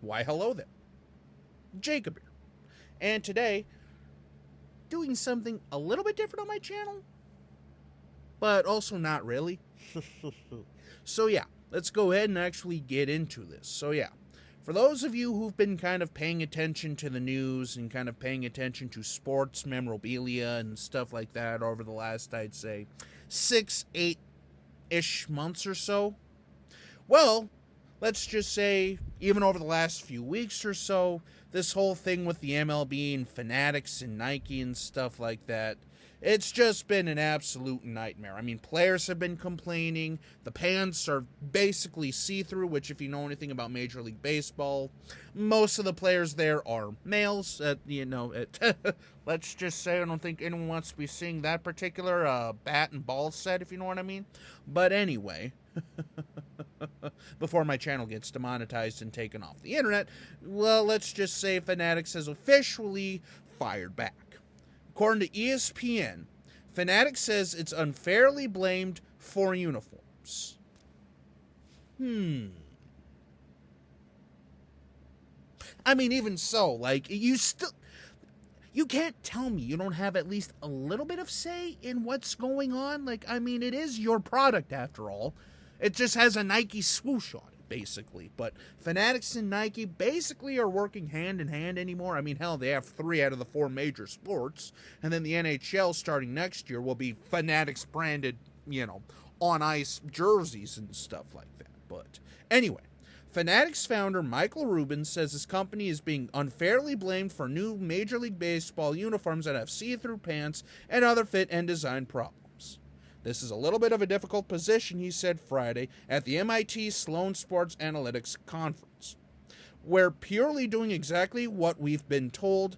Why, hello there. Jacob here. And today, doing something a little bit different on my channel, but also not really. So yeah, let's go ahead and actually get into this. So yeah, for those of you who've been kind of paying attention to the news and kind of paying attention to sports memorabilia and stuff like that over the last, I'd say, 6-8-ish months or so, well, let's just say, even over the last few weeks or so, this whole thing with the MLB and Fanatics and Nike and stuff like that, it's just been an absolute nightmare. I mean, players have been complaining. The pants are basically see-through, which if you know anything about Major League Baseball, most of the players there are males. Let's just say I don't think anyone wants to be seeing that particular bat and ball set, if you know what I mean. But anyway, before my channel gets demonetized and taken off the internet, well, let's just say Fanatics has officially fired back. According to ESPN, Fanatics says it's unfairly blamed for uniforms. I mean, even so, like, you can't tell me you don't have at least a little bit of say in what's going on. Like, I mean, it is your product after all. It just has a Nike swoosh on it, basically. But Fanatics and Nike basically are working hand in hand anymore. I mean, hell, they have 3 out of the 4 major sports. And then the NHL starting next year will be Fanatics branded, on ice jerseys and stuff like that. But anyway, Fanatics founder Michael Rubin says his company is being unfairly blamed for new Major League Baseball uniforms that have see-through pants and other fit and design problems. This is a little bit of a difficult position, he said Friday at the MIT Sloan Sports Analytics Conference. We're purely doing exactly what we've been told,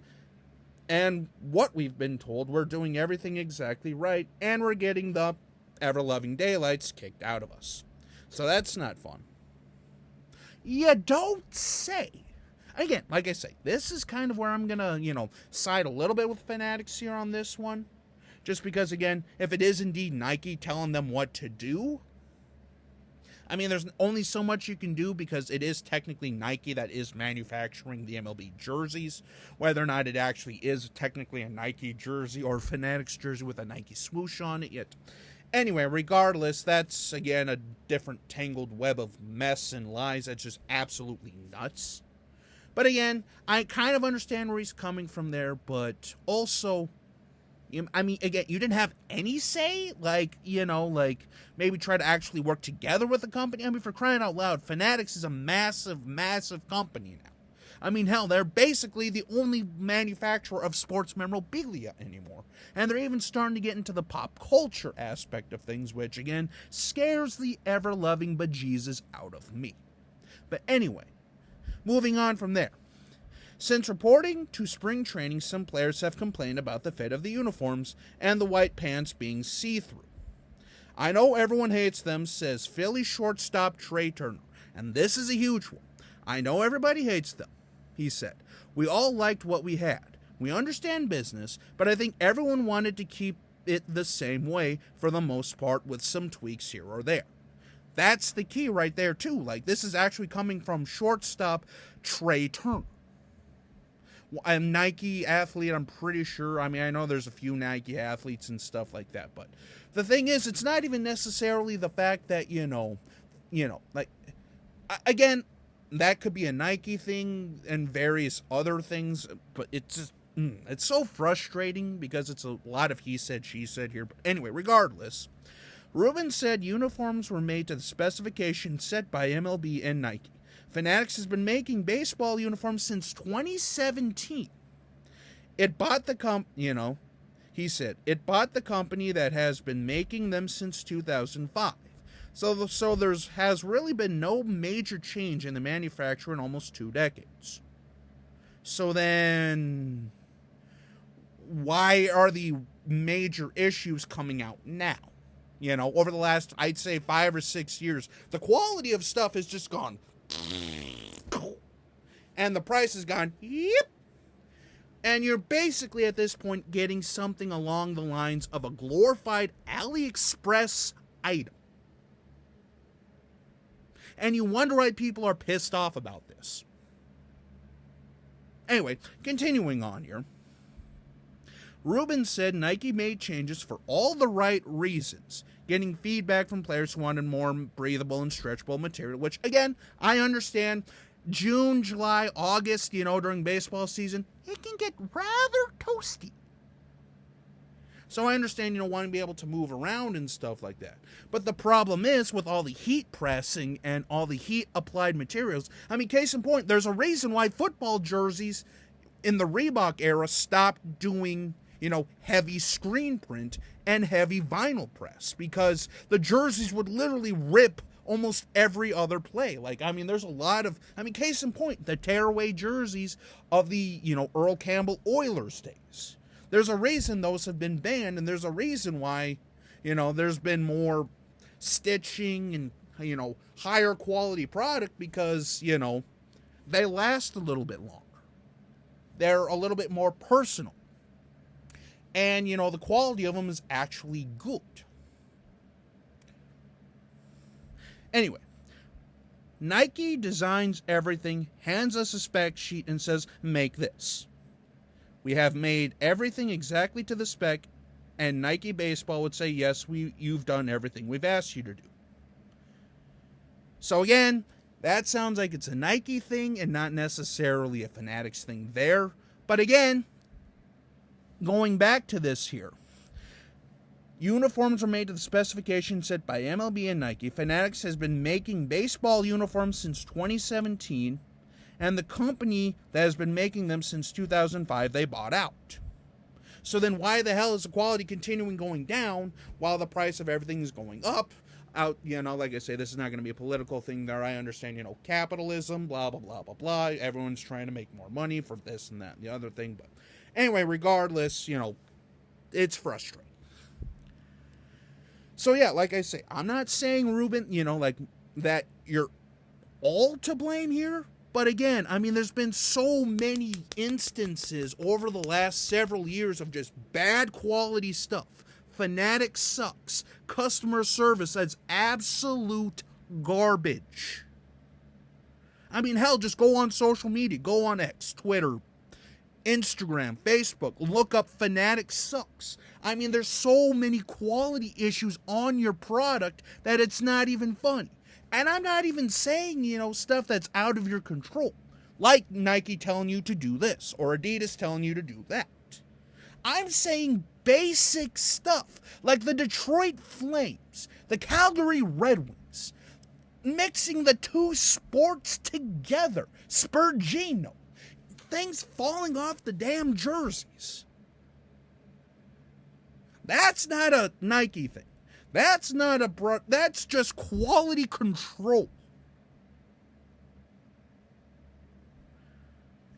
and we're doing everything exactly right, and we're getting the ever-loving daylights kicked out of us. So that's not fun. You don't say. Again, like I say, this is kind of where I'm gonna, side a little bit with Fanatics here on this one. Just because, again, if it is indeed Nike telling them what to do, I mean, there's only so much you can do because it is technically Nike that is manufacturing the MLB jerseys. Whether or not it actually is technically a Nike jersey or Fanatics jersey with a Nike swoosh on it yet. Anyway, regardless, that's, again, a different tangled web of mess and lies that's just absolutely nuts. But again, I kind of understand where he's coming from there, but also, I mean, again, you didn't have any say? Like, maybe try to actually work together with the company? I mean, for crying out loud, Fanatics is a massive, massive company now. I mean, hell, they're basically the only manufacturer of sports memorabilia anymore. And they're even starting to get into the pop culture aspect of things, which, again, scares the ever-loving bejesus out of me. But anyway, moving on from there. Since reporting to spring training, some players have complained about the fit of the uniforms and the white pants being see-through. I know everyone hates them, says Philly shortstop Trey Turner, and this is a huge one. I know everybody hates them, he said. We all liked what we had. We understand business, but I think everyone wanted to keep it the same way for the most part with some tweaks here or there. That's the key right there, too. Like, this is actually coming from shortstop Trey Turner. A Nike athlete, I'm pretty sure. I mean, I know there's a few Nike athletes and stuff like that, but the thing is, it's not even necessarily the fact that, again, that could be a Nike thing and various other things, but it's just, it's so frustrating because it's a lot of he said, she said here. But anyway, regardless, Rubin said uniforms were made to the specifications set by MLB and Nike. Fanatics has been making baseball uniforms since 2017. It bought the he said, it bought the company that has been making them since 2005. So there has really been no major change in the manufacture in almost 2 decades. So then, why are the major issues coming out now? Over the last, I'd say, 5 or 6 years, the quality of stuff has just gone, and the price has gone, yep. And you're basically at this point getting something along the lines of a glorified AliExpress item. And you wonder why people are pissed off about this. Anyway, continuing on here. Rubin said Nike made changes for all the right reasons, getting feedback from players who wanted more breathable and stretchable material, which, again, I understand. June, July, August, during baseball season, it can get rather toasty. So I understand, wanting to be able to move around and stuff like that. But the problem is, with all the heat pressing and all the heat-applied materials, case in point, there's a reason why football jerseys in the Reebok era stopped doing, heavy screen print and heavy vinyl press, because the jerseys would literally rip almost every other play. There's a lot of, case in point, the tearaway jerseys of the, Earl Campbell Oilers days. There's a reason those have been banned, and there's a reason why, there's been more stitching and, higher quality product, because, they last a little bit longer. They're a little bit more personal. And, the quality of them is actually good. Anyway, Nike designs everything, hands us a spec sheet, and says, make this. We have made everything exactly to the spec, and Nike Baseball would say, yes, you've done everything we've asked you to do. So again, that sounds like it's a Nike thing and not necessarily a Fanatics thing there. But again, going back to this here, uniforms are made to the specifications set by MLB and Nike. Fanatics has been making baseball uniforms since 2017, and the company that has been making them since 2005, they bought out. So then why the hell is the quality continuing going down while the price of everything is going up? Like I say, this is not going to be a political thing there. I understand, capitalism, blah, blah, blah, blah, blah. Everyone's trying to make more money for this and that and the other thing. But anyway, regardless, it's frustrating. So yeah, like I say, I'm not saying, Rubin, that you're all to blame here. But again, there's been so many instances over the last several years of just bad quality stuff. Fanatics sucks. Customer service, that's absolute garbage. Hell, just go on social media. Go on X, Twitter, Instagram, Facebook. Look up Fanatics sucks. There's so many quality issues on your product that it's not even funny. And I'm not even saying, stuff that's out of your control. Like Nike telling you to do this, or Adidas telling you to do that. I'm saying basic stuff, like the Detroit Flames, the Calgary Red Wings, mixing the two sports together, Spurgino, things falling off the damn jerseys. That's not a Nike thing. That's just quality control.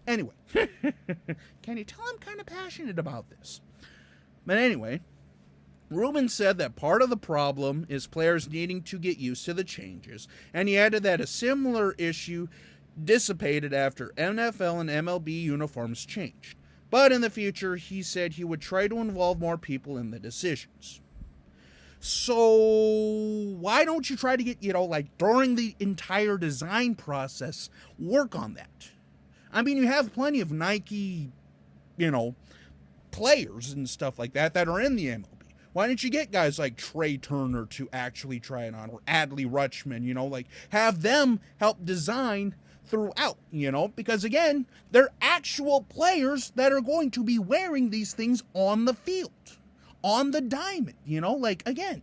Anyway, can you tell I'm kind of passionate about this? But anyway, Rubin said that part of the problem is players needing to get used to the changes, and he added that a similar issue dissipated after NFL and MLB uniforms changed. But in the future, he said he would try to involve more people in the decisions. So why don't you try to get, during the entire design process, work on that? You have plenty of Nike, players and stuff like that are in the MLB. Why don't you get guys like Trey Turner to actually try it on, or Adley Rutschman, have them help design throughout, because again, they're actual players that are going to be wearing these things on the field, on the diamond, again,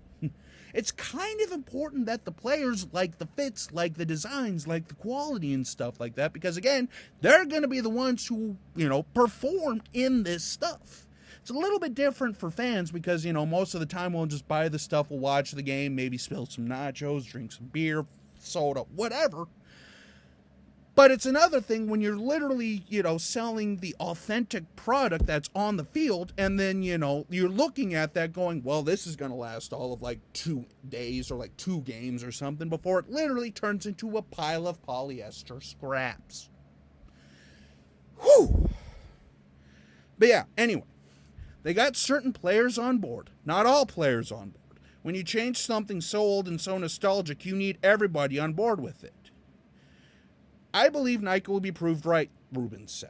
it's kind of important that the players like the fits, like the designs, like the quality and stuff like that, because again, they're going to be the ones who, perform in this stuff. It's a little bit different for fans because, most of the time we'll just buy the stuff, we'll watch the game, maybe spill some nachos, drink some beer, soda, whatever. But it's another thing when you're literally, selling the authentic product that's on the field, and then, you're looking at that going, well, this is going to last all of 2 days or 2 games or something before it literally turns into a pile of polyester scraps. Whew. But yeah, anyway, they got certain players on board, not all players on board. When you change something so old and so nostalgic, you need everybody on board with it. I believe Nike will be proved right, Rubin said.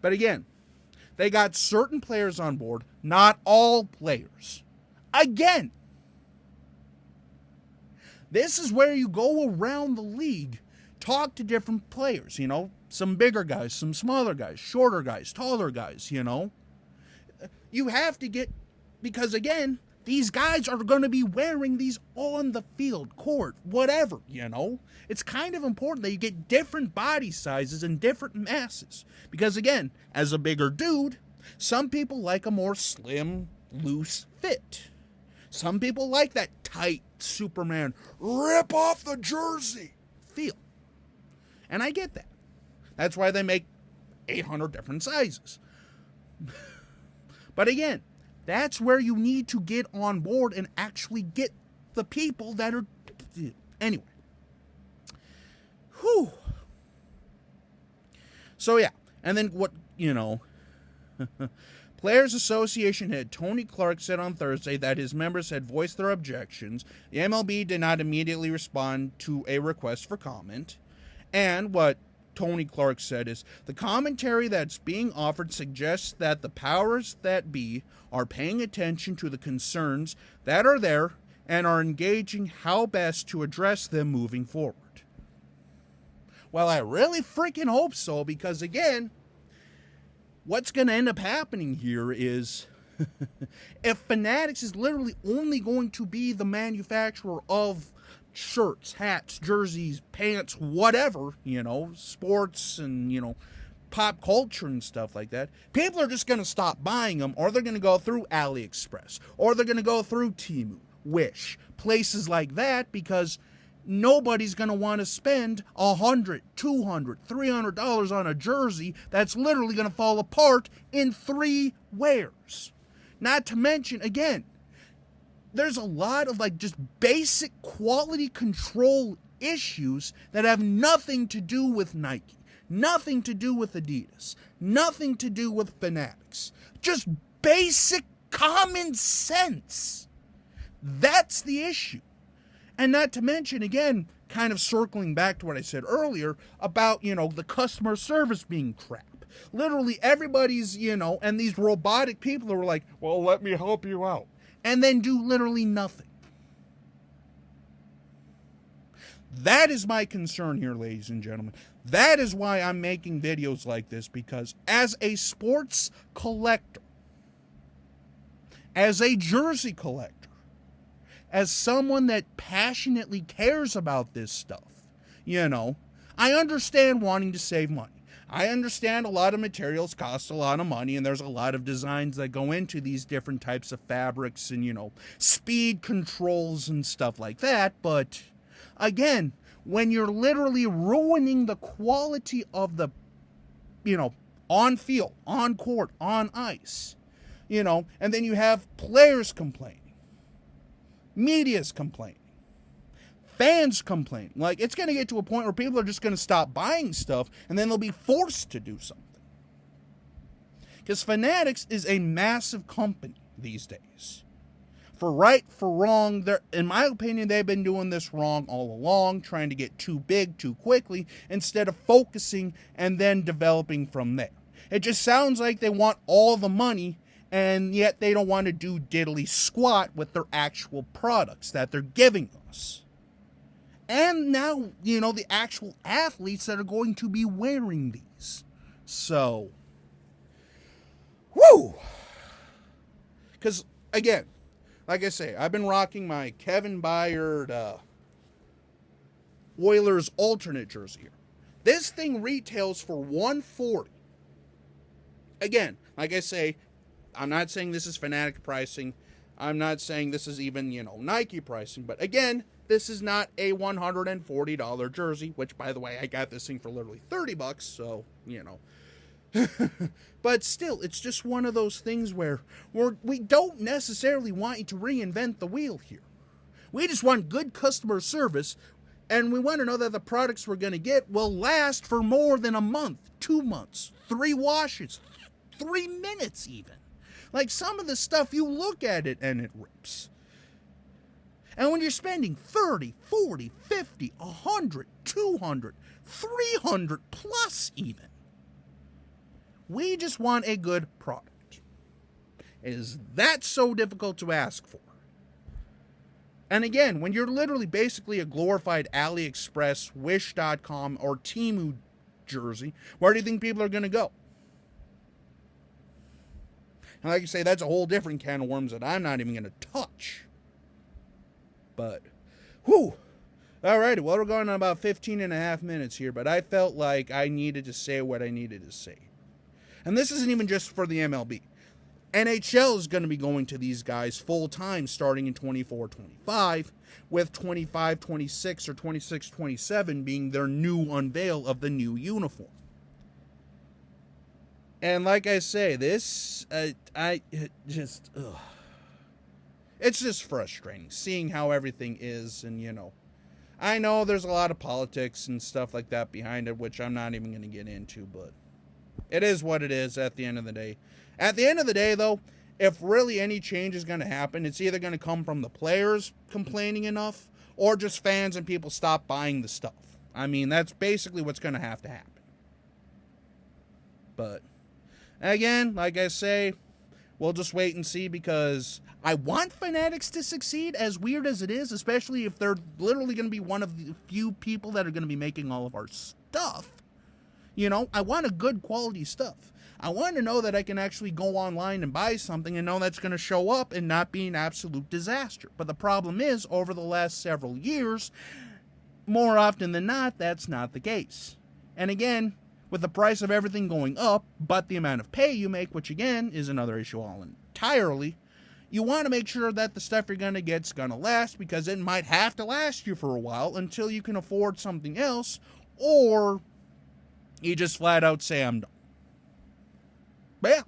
But again, they got certain players on board, not all players. Again, this is where you go around the league, talk to different players, you know, some bigger guys, some smaller guys, shorter guys, taller guys, you know. You have to get, because again, these guys are going to be wearing these on the field, court, whatever, you know. It's kind of important that you get different body sizes and different masses. Because again, as a bigger dude, some people like a more slim, loose fit. Some people like that tight Superman, rip off the jersey feel. And I get that. That's why they make 800 different sizes. But again, that's where you need to get on board and actually get the people that are... Anyway. Whew. So yeah, and then what, you know... Players Association head Tony Clark said on Thursday that his members had voiced their objections. The MLB did not immediately respond to a request for comment. And what Tony Clark said is, the commentary that's being offered suggests that the powers that be are paying attention to the concerns that are there and are engaging how best to address them moving forward. Well, I really freaking hope so, because again, what's going to end up happening here is if Fanatics is literally only going to be the manufacturer of shirts, hats, jerseys, pants, whatever, you know, sports and, you know, pop culture and stuff like that, people are just going to stop buying them, or they're going to go through AliExpress, or they're going to go through Temu, Wish, places like that, because nobody's going to want to spend $100, $200, $300 on a jersey that's literally going to fall apart in 3 wears. Not to mention, again, there's a lot of like just basic quality control issues that have nothing to do with Nike, nothing to do with Adidas, nothing to do with Fanatics. Just basic common sense. That's the issue. And not to mention, again, kind of circling back to what I said earlier about, you know, the customer service being crap. Literally everybody's, you know, and these robotic people are like, well, let me help you out. And then do literally nothing. That is my concern here, ladies and gentlemen. That is why I'm making videos like this, because as a sports collector, as a jersey collector, as someone that passionately cares about this stuff, you know, I understand wanting to save money. I understand a lot of materials cost a lot of money, and there's a lot of designs that go into these different types of fabrics and, you know, speed controls and stuff like that. But again, when you're literally ruining the quality of the, you know, on field, on court, on ice, you know, and then you have players complaining, media's complaining, fans complaining. Like, it's going to get to a point where people are just going to stop buying stuff, and then they'll be forced to do something. Because Fanatics is a massive company these days. For right, for wrong, in my opinion, they've been doing this wrong all along, trying to get too big too quickly, instead of focusing and then developing from there. It just sounds like they want all the money, and yet they don't want to do diddly squat with their actual products that they're giving us. And now, you know, the actual athletes that are going to be wearing these. So, whoo! Because, again, like I say, I've been rocking my Kevin Byard Oilers alternate jersey here. This thing retails for $140. Again, like I say, I'm not saying this is Fanatic pricing. I'm not saying this is even, you know, Nike pricing. But again, this is not a $140 jersey, which, by the way, I got this thing for literally $30, so, you know. But still, it's just one of those things where we don't necessarily want you to reinvent the wheel here. We just want good customer service, and we want to know that the products we're going to get will last for more than a month, 2 months, 3 washes, 3 minutes even. Like, some of the stuff, you look at it and it rips. And when you're spending 30, 40, 50, 100, 200, 300 plus even, We just want a good product. Is that so difficult to ask for? And again, when you're literally basically a glorified AliExpress, Wish.com, or Temu jersey, where do you think people are going to go? And like I say, that's a whole different can of worms that I'm not even going to touch. But, whew. Alrighty, well, we're going on about 15 and a half minutes here, but I felt like I needed to say what I needed to say. And this isn't even just for the MLB. NHL is going to be going to these guys full-time starting in 24-25, with 25-26 or 26-27 being their new unveil of the new uniform. And like I say, this, it's just frustrating seeing how everything is, and, you know, I know there's a lot of politics and stuff like that behind it, which I'm not even going to get into, but it is what it is at the end of the day. At the end of the day, though, if really any change is going to happen, it's either going to come from the players complaining enough or just fans and people stop buying the stuff. I mean, that's basically what's going to have to happen. But, again, like I say, we'll just wait and see, because I want Fanatics to succeed, as weird as it is, especially if they're literally going to be one of the few people that are going to be making all of our stuff. You know, I want a good quality stuff. I want to know that I can actually go online and buy something and know that's going to show up and not be an absolute disaster. But the problem is, over the last several years, more often than not, that's not the case. And again, with the price of everything going up, but the amount of pay you make, which again is another issue all entirely, you want to make sure that the stuff you're going to get's going to last, because it might have to last you for a while until you can afford something else, or you just flat out say, I'm done. But yeah,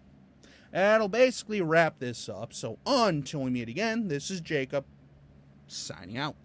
that'll basically wrap this up. So until we meet again, this is Jacob, signing out.